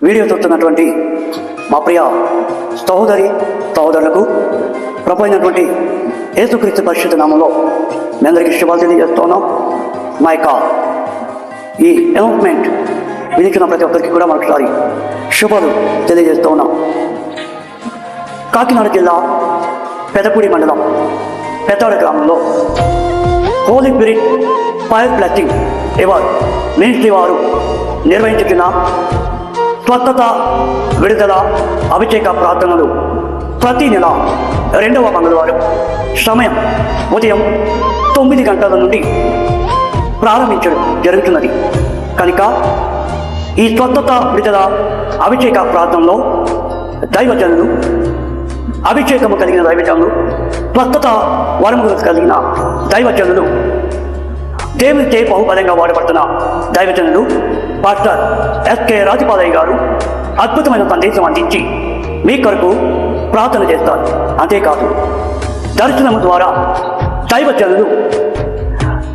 Video చూస్తున్నటువంటి మా ప్రియ సహోదరులకు ప్రభు అయినటువంటి యేసుక్రీస్తు పరిశుద్ధ నామంలో మీ అందరికీ శుభాలు తెలియజేస్తున్నాం. మా యొక్క ఈ అనౌన్స్మెంట్ వినిచిన ప్రతి ఒక్కరికి కూడా మరొకసారి శుభాలు తెలియజేస్తున్నాం. కాకినాడ జిల్లా పెదపూడి మండలం పెద్దాడ గ్రామంలో holy spirit fire blessing award ministry వారు నిర్వహించుతున్న స్వస్థత విడుదల అభిషేక ప్రార్థనలు ప్రతి నెల 2వ మంగళవారం సమయం ఉదయం 9 గంటల నుండి ప్రారంభించడం జరుగుతున్నది. కనుక ఈ స్వస్థత విడుదల అభిషేక ప్రార్థనలో దైవజనులు, అభిషేకము కలిగిన దైవజనులు, స్వస్థత వరములు కలిగిన దైవజనులు, దేవునిచే బహుబలంగా వాడబడుతున్న దైవజనులు పాస్టర్ ఎస్కే రాజపాలయ్య గారు అద్భుతమైన సందేశం అందించి మీ కొరకు ప్రార్థన చేస్తారు. అంతేకాదు దర్శనము ద్వారా దైవజనులు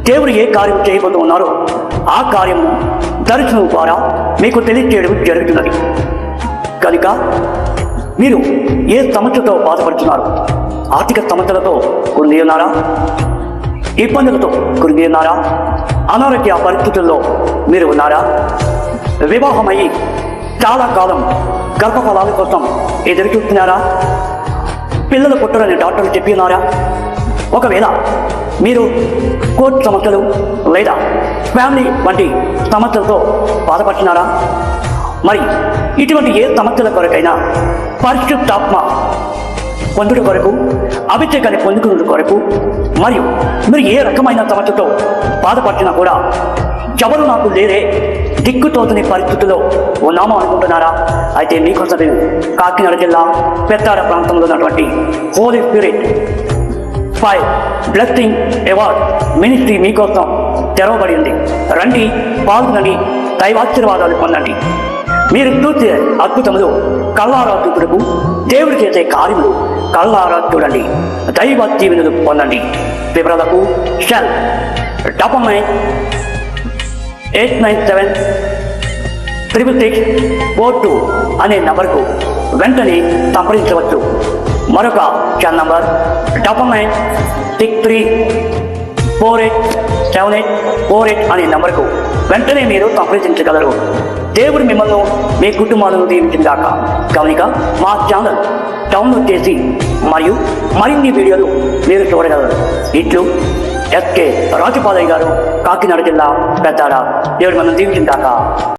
దేవుడు ఏ కార్యం చేయబోతూ ఉన్నారో ఆ కార్యము దర్శనం ద్వారా మీకు తెలియజేయడం జరుగుతున్నది. కనుక మీరు ఏ సమస్యతో బాధపడుతున్నారు? ఆర్థిక సమస్యలతో కుంగి ఉన్నారా? ఇబ్బందులతో కుంగి ఉన్నారా? అనారోగ్య పరిస్థితుల్లో మీరు ఉన్నారా? వివాహమయ్యి చాలా కాలం గర్భఫలాల కోసం ఎదురు చూస్తున్నారా? పిల్లలు పుట్టరని డాక్టర్లు చెప్పి ఉన్నారా? ఒకవేళ మీరు కోర్టు సమస్యలు లేదా ఫ్యామిలీ వంటి సమస్యలతో బాధపడుతున్నారా? మరి ఇటువంటి ఏ సమస్యల కొరకైనా పరిశుద్ధాత్మ పొందుట కొరకు, అభిషేకాన్ని పొందుకున్న కొరకు, మరియు మీరు ఏ రకమైన సమస్యతో బాధపడుతున్నా కూడా ఎవరు నాకు లేరే, దిక్కుతోచని పరిస్థితుల్లో ఉన్నామో అనుకుంటున్నారా? అయితే మీకోసం కాకినాడ జిల్లా పెద్దాడ ప్రాంతంలో ఉన్నటువంటి holy spirit fire blessing award ministry మీకోసం తెరవబడి ఉంది. రండి, పాల్గొని దైవాశీర్వాదాలు పొందండి. మీరు చూసే అద్భుతములు కళ్ళారా చూపుటకు, దేవుడు చేసే కార్యములు కళ్ళారా చూడండి. దైవ దీవెనలు పొందండి. వివరాలకు సెల్ 9986976642 అనే నంబర్కు వెంటనే సంప్రదించవచ్చు. మరొక సెల్ నంబర్ 9963487848 అనే నంబర్కు వెంటనే మీరు సంప్రదించగలరు. దేవుడు మిమ్మల్ని, మీ కుటుంబాలను దీవించిందాక. కనుక మా ఛానల్ డౌన్లోడ్ చేసి మరియు మరిన్ని వీడియోలు మీరు చూడగలరు. ఇట్లు ఎస్కే రాజపాలయ్య గారు, కాకినాడ జిల్లా పెద్దాడ. దేవుడు మిమ్మల్ని దీవించిందాక.